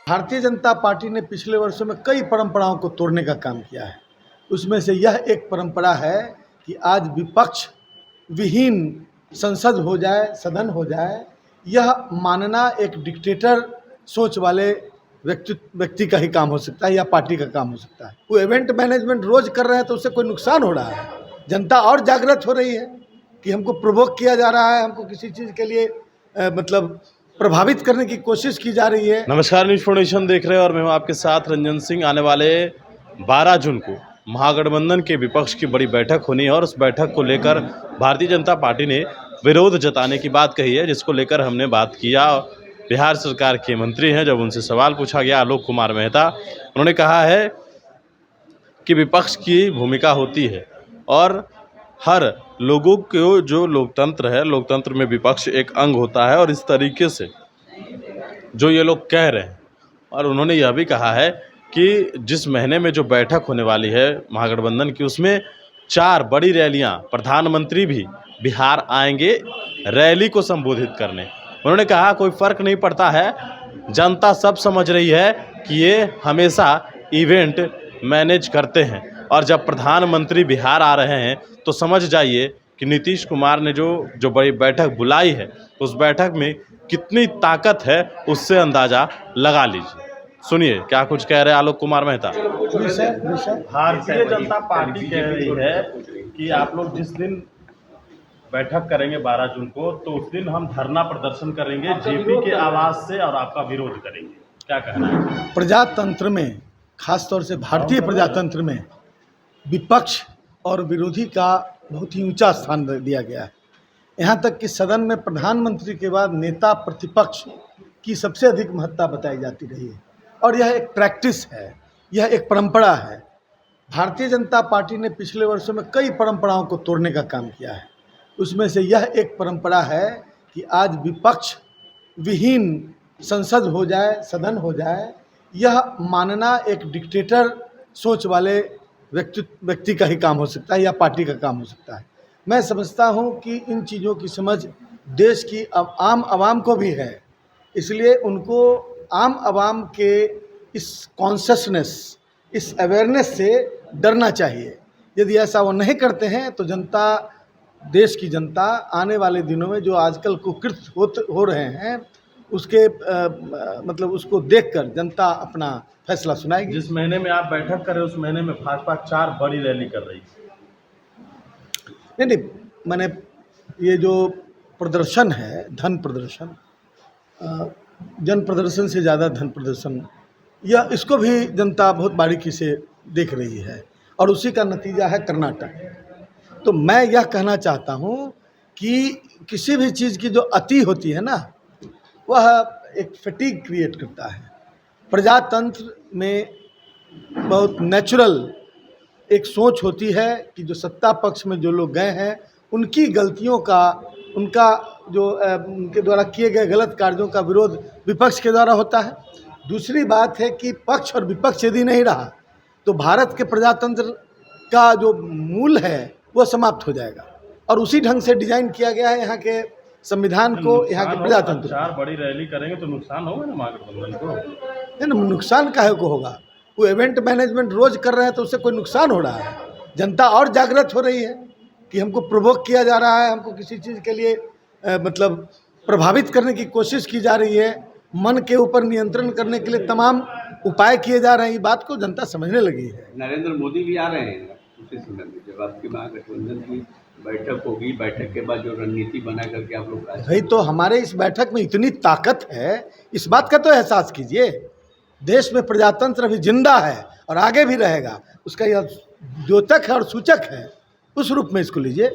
Bharatiya Janata party ने पिछले वर्षों में कई परंपराओं को तोड़ने का काम किया है। उसमें से यह एक परंपरा है कि आज विपक्ष विहीन संसद हो जाए, सदन हो जाए, यह मानना एक डिक्टेटर सोच वाले व्यक्ति का ही काम हो सकता है या पार्टी का काम हो सकता है। वो इवेंट मैनेजमेंट रोज कर रहे हैं तो उससे कोई नुकसान हो रहा है। जनता और जागृत हो रही है कि हमको प्रोवोक किया जा रहा है, हमको किसी चीज़ के लिए प्रभावित करने की कोशिश की जा रही है। नमस्कार, न्यूज़ फाउंडेशन देख रहे हैं और मैं हूं आपके साथ रंजन सिंह। आने वाले 12 जून को महागठबंधन के विपक्ष की बड़ी बैठक होनी है और उस बैठक को लेकर भारतीय जनता पार्टी ने विरोध जताने की बात कही है, जिसको लेकर हमने बात किया। बिहार सरकार के मंत्री हैं, जब उनसे सवाल पूछा गया, आलोक कुमार मेहता, उन्होंने कहा है कि विपक्ष की भूमिका होती है और हर लोगों को जो लोकतंत्र है, लोकतंत्र में विपक्ष एक अंग होता है। और इस तरीके से जो ये लोग कह रहे हैं, और उन्होंने यह भी कहा है कि जिस महीने में जो बैठक होने वाली है महागठबंधन की, उसमें 4 बड़ी रैलियां, प्रधानमंत्री भी बिहार आएंगे रैली को संबोधित करने। उन्होंने कहा कोई फ़र्क नहीं पड़ता है, जनता सब समझ रही है कि ये हमेशा इवेंट मैनेज करते हैं और जब प्रधानमंत्री बिहार आ रहे हैं तो समझ जाइए कि नीतीश कुमार ने जो बड़ी बैठक बुलाई है, उस बैठक में कितनी ताकत है, उससे अंदाज़ा लगा लीजिए। सुनिए क्या कुछ कह रहे हैं आलोक कुमार मेहता। भारतीय जनता पार्टी कह रही है कि आप लोग जिस दिन बैठक करेंगे 12 जून को, तो उस दिन हम धरना प्रदर्शन करेंगे जेपी के आवास से और आपका विरोध करेंगे। क्या कहना है? प्रजातंत्र में, खासतौर से भारतीय प्रजातंत्र में, विपक्ष और विरोधी का बहुत ही ऊंचा स्थान दिया गया है। यहाँ तक कि सदन में प्रधानमंत्री के बाद नेता प्रतिपक्ष की सबसे अधिक महत्ता बताई जाती रही है और यह एक प्रैक्टिस है, यह एक परंपरा है। भारतीय जनता पार्टी ने पिछले वर्षों में कई परंपराओं को तोड़ने का काम किया है। उसमें से यह एक परंपरा है कि आज विपक्ष विहीन संसद हो जाए, सदन हो जाए, यह मानना एक डिक्टेटर सोच वाले व्यक्ति का ही काम हो सकता है या पार्टी का काम हो सकता है। मैं समझता हूं कि इन चीज़ों की समझ देश की आम आवाम को भी है, इसलिए उनको आम आवाम के इस कॉन्शसनेस, इस अवेयरनेस से डरना चाहिए। यदि ऐसा वो नहीं करते हैं तो जनता, देश की जनता आने वाले दिनों में जो आजकल कुकृत्य हो रहे हैं, उसके उसको देखकर जनता अपना फैसला सुनाएगी। जिस महीने में आप बैठक कर रहे हो, उस महीने में भाजपा 4 बड़ी रैली कर रही है। नहीं, मैंने ये जो प्रदर्शन है, धन प्रदर्शन, जन प्रदर्शन से ज़्यादा धन प्रदर्शन, यह इसको भी जनता बहुत बारीकी से देख रही है और उसी का नतीजा है कर्नाटक। तो मैं यह कहना चाहता हूँ कि किसी भी चीज़ की जो अति होती है ना, वह एक फटीग क्रिएट करता है। प्रजातंत्र में बहुत नेचुरल एक सोच होती है कि जो सत्ता पक्ष में जो लोग गए हैं, उनकी गलतियों का, उनका जो उनके द्वारा किए गए गलत कार्यों का विरोध विपक्ष के द्वारा होता है। दूसरी बात है कि पक्ष और विपक्ष यदि नहीं रहा तो भारत के प्रजातंत्र का जो मूल है वो समाप्त हो जाएगा और उसी ढंग से डिजाइन किया गया है यहाँ के संविधान को, यहाँ के प्रजातंत्र। 4 बड़ी रैली करेंगे तो नुकसान होगा ना महागठबंधन को? नहीं, नुकसान काहे को होगा? वो इवेंट मैनेजमेंट रोज कर रहे हैं तो उससे कोई नुकसान हो रहा है। जनता और जागृत हो रही है कि हमको प्रोवोक किया जा रहा है, हमको किसी चीज़ के लिए प्रभावित करने की कोशिश की जा रही है, मन के ऊपर नियंत्रण करने के लिए तमाम उपाय किए जा रहे हैं। ये बात को जनता समझने लगी है। नरेंद्र मोदी भी आ रहे हैं उसी समय में, जब आपकी महागठबंधन की बैठक होगी, बैठक के बाद जो रणनीति बना करके आप लोग, भाई तो हमारे इस बैठक में इतनी ताकत है, इस बात का तो एहसास कीजिए। देश में प्रजातंत्र अभी जिंदा है और आगे भी रहेगा, उसका यह द्योतक है और सूचक है, उस रूप में इसको लीजिए।